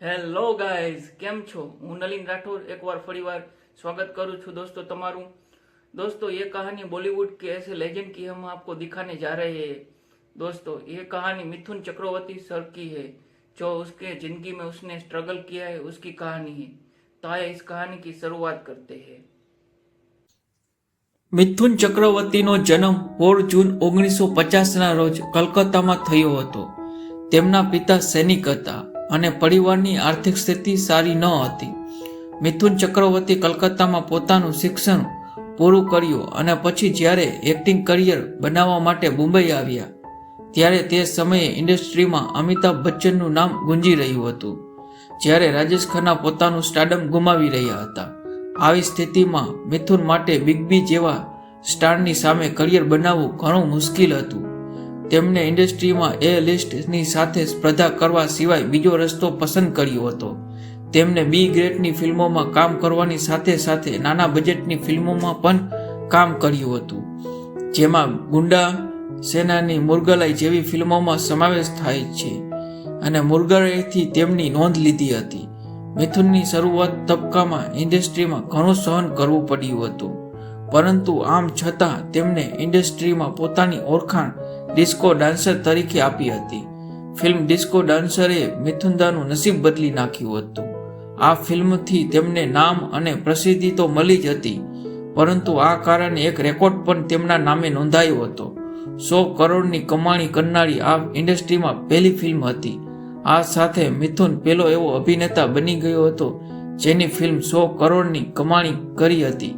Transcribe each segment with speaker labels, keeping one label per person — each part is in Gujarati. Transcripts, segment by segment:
Speaker 1: હેલો ગાઈઝ, કેમ છો? હું નલિન राठौर एक बार फरीवार स्वागत करूँ છું दोस्तों તમારું। दोस्तों ये कहानी बॉलीवुड के ऐसे लेजेंड की हम आपको दिखाने जा रहे हैं। दोस्तों ये कहानी मिथुन चक्रवर्ती सर की है, जो उसके जिंदगी में उसने स्ट्रगल किया है उसकी कहानी है। तो आइए इस कहानी की शुरुआत करते हैं। મિથુન ચક્રવર્તીનો જન્મ 4 જૂન 1950ના રોજ કલકત્તામાં થયો હતો। તેમના પિતા સૈનિક હતા અને પરિવારની આર્થિક સ્થિતિ સારી ન હતી। મિથુન ચક્રવર્તી કલકત્તામાં પોતાનું શિક્ષણ પૂરું કર્યું અને પછી જ્યારે એક્ટિંગ કરિયર બનાવવા માટે મુંબઈ આવ્યા ત્યારે તે સમયે ઇન્ડસ્ટ્રીમાં અમિતાભ બચ્ચનનું નામ ગુંજી રહ્યું હતું, જ્યારે રાજેશ ખન્ના પોતાનું સ્ટારડમ ગુમાવી રહ્યા હતા। આવી સ્થિતિમાં મિથુન માટે બિગ બી જેવા સ્ટારની સામે કરિયર બનાવવું ઘણું મુશ્કેલ હતું। તેમને ઇન્ડસ્ટ્રીમાં એ લિસ્ટની સાથે સ્પર્ધા કરવા સિવાય બીજો રસ્તો પસંદ કર્યો હતો। તેમને બી ગ્રેડની ફિલ્મોમાં કામ કરવાની સાથે સાથે નાના બજેટની ફિલ્મોમાં પણ કામ કર્યું હતું, જેમાં ગુંડા સેનાની મુરગલાઈ જેવી ફિલ્મોમાં સમાવેશ થાય છે અને મુરગલાઈથી તેમની નોંધ લીધી હતી। મિથુનની શરૂઆત તબક્કામાં ઇન્ડસ્ટ્રીમાં ઘણું સહન કરવું પડ્યું હતું, પરંતુ આમ છતાં તેમને ઇન્ડસ્ટ્રીમાં પોતાની ઓળખાણ ડિસ્કો ડાન્સર તરીકે આપી હતી। ફિલ્મ ડિસ્કો ડાન્સરે મિથુનદાનું નસીબ બદલી નાખ્યું હતું। આ ફિલ્મથી તેમને નામ અને પ્રસિદ્ધિ તો મળી જ હતી, પરંતુ આ કારણે એક રેકોર્ડ પણ તેમના નામે નોંધાયો હતો। 100 કરોડની કમાણી કરનારી આ ઇન્ડસ્ટ્રીમાં પહેલી ફિલ્મ હતી। આ સાથે મિથુન પહેલો એવો અભિનેતા બની ગયો હતો જેની ફિલ્મ 100 કરોડની કમાણી કરી હતી।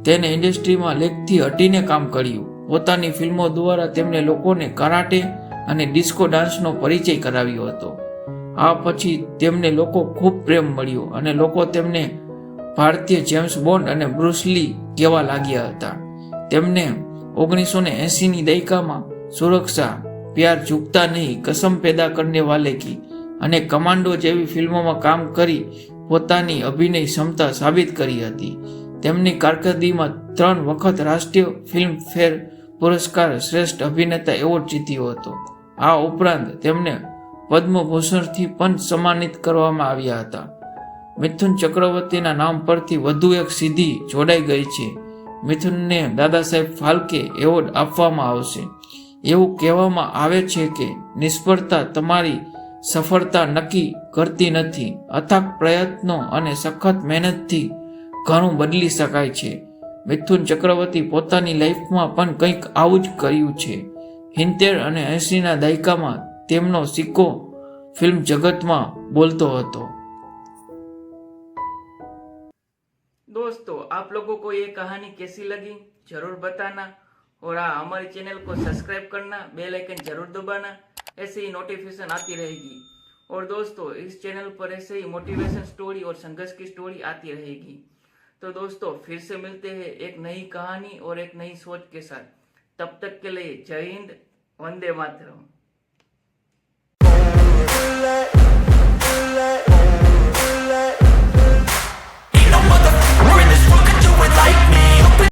Speaker 1: તેને ઇન્ડસ્ટ્રીમાં લેખથી હટીને કામ કર્યું। પોતાની ફિલ્મો દ્વારા તેમણે લોકોને કરાટે અને ડિસ્કો ડાન્સનો પરિચય કરાવ્યો હતો। આ પછી તેમને લોકો ખૂબ પ્રેમ મળ્યો અને લોકો તેમને ભારતીય જેમ્સ બોન્ડ અને બ્રુસ લી કહેવા લાગ્યા હતા। તેમને 1980ની દયકામાં સુરક્ષા, પ્યાર ઝુકતા નહીં, કસમ પેદા કરને વાલે કી અને કમાન્ડો જેવી ફિલ્મોમાં કામ કરી પોતાની અભિનય ક્ષમતા સાબિત કરી હતી। તેમની કારકિર્દીમાં 3 વખત રાષ્ટ્રીય ફિલ્મફેર પુરસ્કાર શ્રેષ્ઠ અભિનેતા એવોર્ડ જીત્યો હતો। આ ઉપરાંત તેમને પદ્મભૂષણથી પણ સન્માનિત કરવામાં આવ્યા હતા। મિથુન ચક્રવર્તીના નામ પરથી વધુ એક સિદ્ધિ જોડાઈ ગઈ છે। મિથુનને દાદા સાહેબ ફાલ્કે એવોર્ડ આપવામાં આવશે। એવું કહેવામાં આવે છે કે નિષ્ફળતા તમારી સફળતા નક્કી કરતી નથી, અથાગ પ્રયત્નો અને સખત મહેનતથી ઘણું બદલી શકાય છે। મિથુન ચક્રવર્તી પોતાની લાઈફમાં પણ કંઈક આવું જ કર્યું છે। 70 અને 80ના દાયકામાં તેમનો સિક્કો फिल्म जगत में बोलतो हतो। दोस्तों आप लोगों को ये कहानी कैसी लगी जरूर बताना, और हाँ हमारे चैनल को सब्सक्राइब करना, बेल आइकन जरूर दबाना, ऐसे ही नोटिफिकेशन आती रहेगी। और दोस्तों इस चैनल पर ऐसे ही मोटिवेशन स्टोरी और संघर्ष की स्टोरी आती रहेगी। तो दोस्तों फिर से मिलते हैं एक नई कहानी और एक नई सोच के साथ। तब तक के लिए जय हिंद, वंदे मातरम।